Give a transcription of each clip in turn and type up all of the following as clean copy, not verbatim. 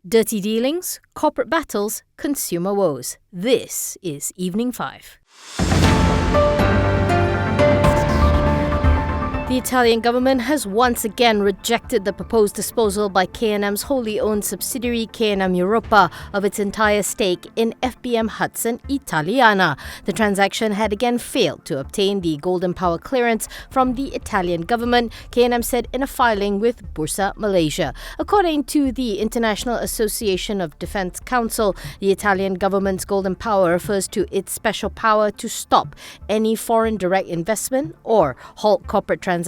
Dirty dealings, corporate battles, consumer woes. This is Evening 5. The Italian government has once again rejected the proposed disposal by KNM's wholly owned subsidiary KNM Europa of its entire stake in FBM Hudson Italiana. The transaction had again failed to obtain the golden power clearance from the Italian government, KNM said in a filing with Bursa Malaysia. According to the International Association of Defence Council, the Italian government's golden power refers to its special power to stop any foreign direct investment or halt corporate transactions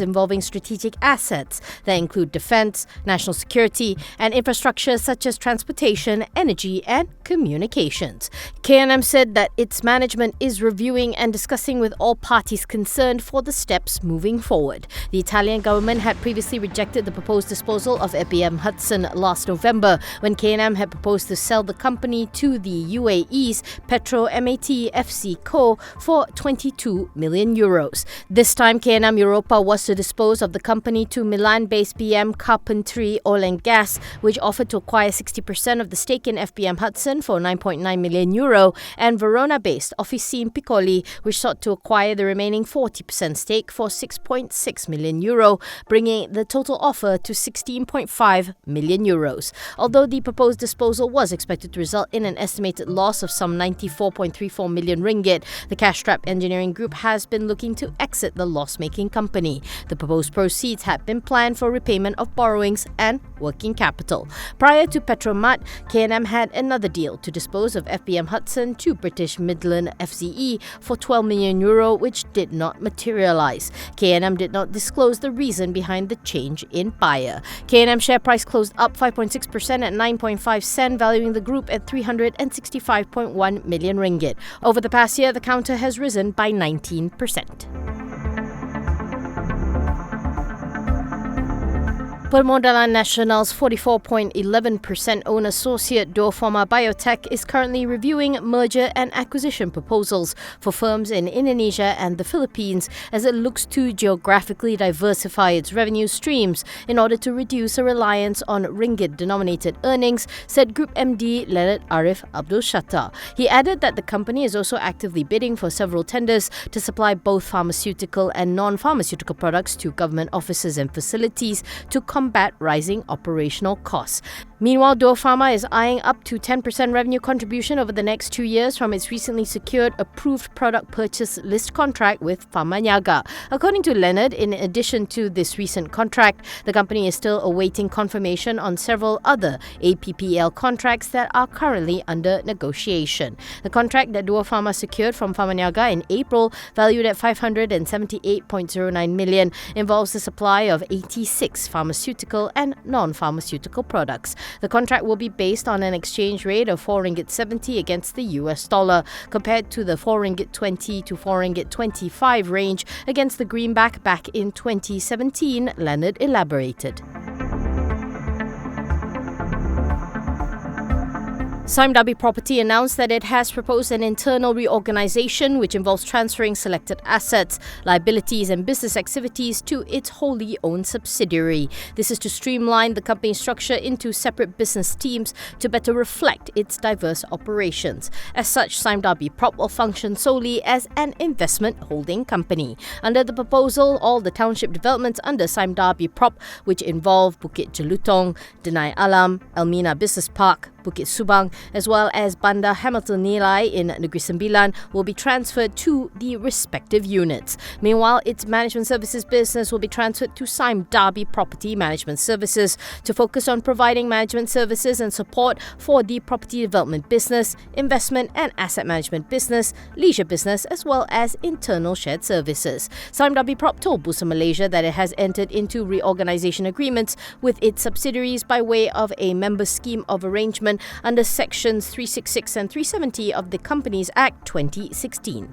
involving strategic assets that include defense, national security, and infrastructure such as transportation, energy, and communications. KNM said that its management is reviewing and discussing with all parties concerned for the steps moving forward. The Italian government had previously rejected the proposed disposal of FBM Hudson last November when KNM had proposed to sell the company to the UAE's Petro MAT FC Co for €22 million. This time, KNM Europa was to dispose of the company to Milan-based BM Carpentry Oil and Gas, which offered to acquire 60% of the stake in FBM Hudson for €9.9 million, and Verona-based Officine Piccoli, which sought to acquire the remaining 40% stake for €6.6 million, bringing the total offer to €16.5 million. Although the proposed disposal was expected to result in an estimated loss of some ringgit 94.34 million, the cash-strapped engineering group has been looking to exit the loss-making company. The proposed proceeds had been planned for repayment of borrowings and working capital. Prior to Petromat, KNM had another deal to dispose of FBM Hudson to British Midland FCE for €12 million, which did not materialise. KNM did not disclose the reason behind the change in buyer. KNM share price closed up 5.6% at 9.5 cent, valuing the group at ringgit 365.1 million. Over the past year, the counter has risen by 19%. Permodalan Nasional's 44.11% owned associate Duopharma Biotech is currently reviewing merger and acquisition proposals for firms in Indonesia and the Philippines as it looks to geographically diversify its revenue streams in order to reduce a reliance on ringgit-denominated earnings, said Group MD Leonard Arif Abdul Shatta. He added that the company is also actively bidding for several tenders to supply both pharmaceutical and non-pharmaceutical products to government offices and facilities to combat rising operational costs. Meanwhile, Duopharma is eyeing up to 10% revenue contribution over the next 2 years from its recently secured approved product purchase list contract with Pharmanyaga. According to Leonard, in addition to this recent contract, the company is still awaiting confirmation on several other APPL contracts that are currently under negotiation. The contract that Duopharma secured from Pharmanyaga in April, valued at 578.09 million, involves the supply of 86 pharmaceutical and non-pharmaceutical products. The contract will be based on an exchange rate of 4 ringgit 70 against the US dollar, compared to the 4 ringgit 20 to 4 ringgit 25 range against the greenback back in 2017, Leonard elaborated. Sime Darby Property announced that it has proposed an internal reorganisation which involves transferring selected assets, liabilities and business activities to its wholly owned subsidiary. This is to streamline the company structure into separate business teams to better reflect its diverse operations. As such, Sime Darby Prop will function solely as an investment holding company. Under the proposal, all the township developments under Sime Darby Prop, which involve Bukit Jelutong, Denai Alam, Elmina Business Park, Bukit Subang, as well as Bandar Hamilton Nilai in Negeri Sembilan, will be transferred to the respective units. Meanwhile, its management services business will be transferred to Sime Darby Property Management Services to focus on providing management services and support for the property development business, investment and asset management business, leisure business, as well as internal shared services. Sime Darby Prop told Bursa Malaysia that it has entered into reorganisation agreements with its subsidiaries by way of a member scheme of arrangement under Sections 366 and 370 of the Companies Act 2016.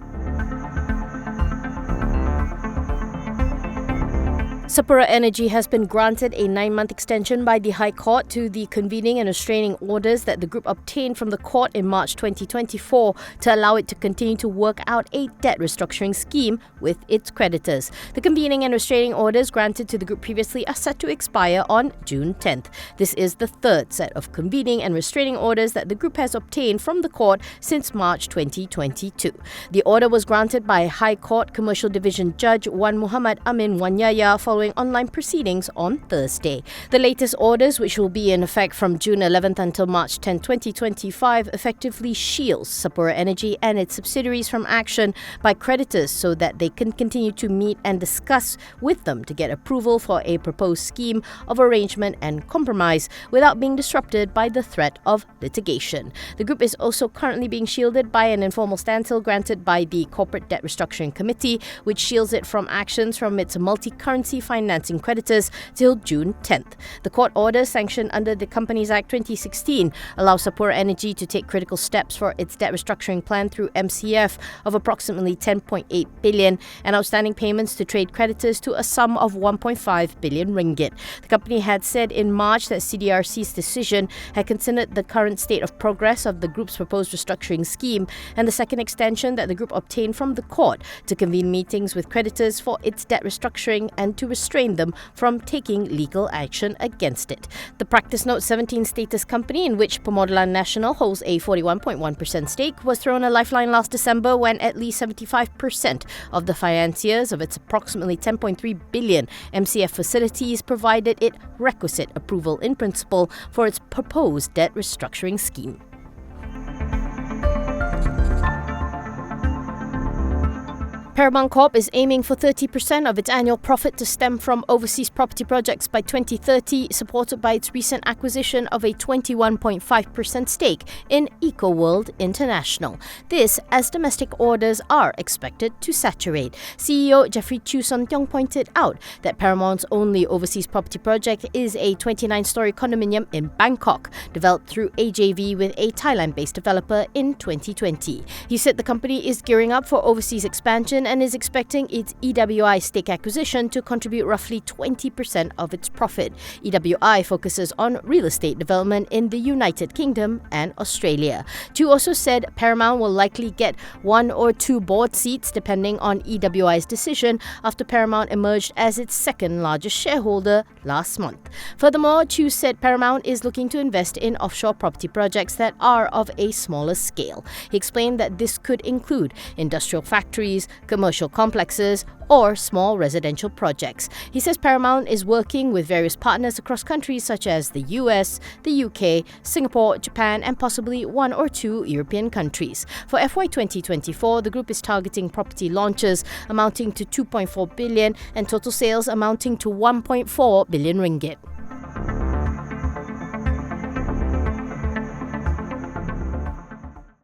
Sapura Energy has been granted a 9-month extension by the High Court to the convening and restraining orders that the group obtained from the court in March 2024 to allow it to continue to work out a debt restructuring scheme with its creditors. The convening and restraining orders granted to the group previously are set to expire on June 10th. This is the third set of convening and restraining orders that the group has obtained from the court since March 2022. The order was granted by High Court Commercial Division Judge Wan Muhammad Amin Wanyaya following online proceedings on Thursday. The latest orders, which will be in effect from June 11th until March 10, 2025, effectively shields Sapura Energy and its subsidiaries from action by creditors so that they can continue to meet and discuss with them to get approval for a proposed scheme of arrangement and compromise without being disrupted by the threat of litigation. The group is also currently being shielded by an informal standstill granted by the Corporate Debt Restructuring Committee, which shields it from actions from its multi-currency financing creditors till June 10th. The court order, sanctioned under the Companies Act 2016, allows Sapura Energy to take critical steps for its debt restructuring plan through MCF of approximately 10.8 billion and outstanding payments to trade creditors to a sum of 1.5 billion ringgit. The company had said in March that CDRC's decision had considered the current state of progress of the group's proposed restructuring scheme and the second extension that the group obtained from the court to convene meetings with creditors for its debt restructuring and to restrain them from taking legal action against it. The Practice Note 17 status company, in which Pemodelan Nasional holds a 41.1% stake, was thrown a lifeline last December when at least 75% of the financiers of its approximately 10.3 billion MCF facilities provided it requisite approval in principle for its proposed debt restructuring scheme. Paramount Corp is aiming for 30% of its annual profit to stem from overseas property projects by 2030, supported by its recent acquisition of a 21.5% stake in EcoWorld International. This as domestic orders are expected to saturate. CEO Jeffrey Chew Son Tiong pointed out that Paramount's only overseas property project is a 29-story condominium in Bangkok, developed through a JV with a Thailand-based developer in 2020. He said the company is gearing up for overseas expansion and is expecting its EWI stake acquisition to contribute roughly 20% of its profit. EWI focuses on real estate development in the United Kingdom and Australia. Chew also said Paramount will likely get 1 or 2 board seats depending on EWI's decision after Paramount emerged as its second largest shareholder last month. Furthermore, Chew said Paramount is looking to invest in offshore property projects that are of a smaller scale. He explained that this could include industrial factories, commercial complexes, or small residential projects. He says Paramount is working with various partners across countries such as the US, the UK, Singapore, Japan, and possibly 1 or 2 European countries. For FY 2024, the group is targeting property launches amounting to 2.4 billion and total sales amounting to 1.4 billion ringgit.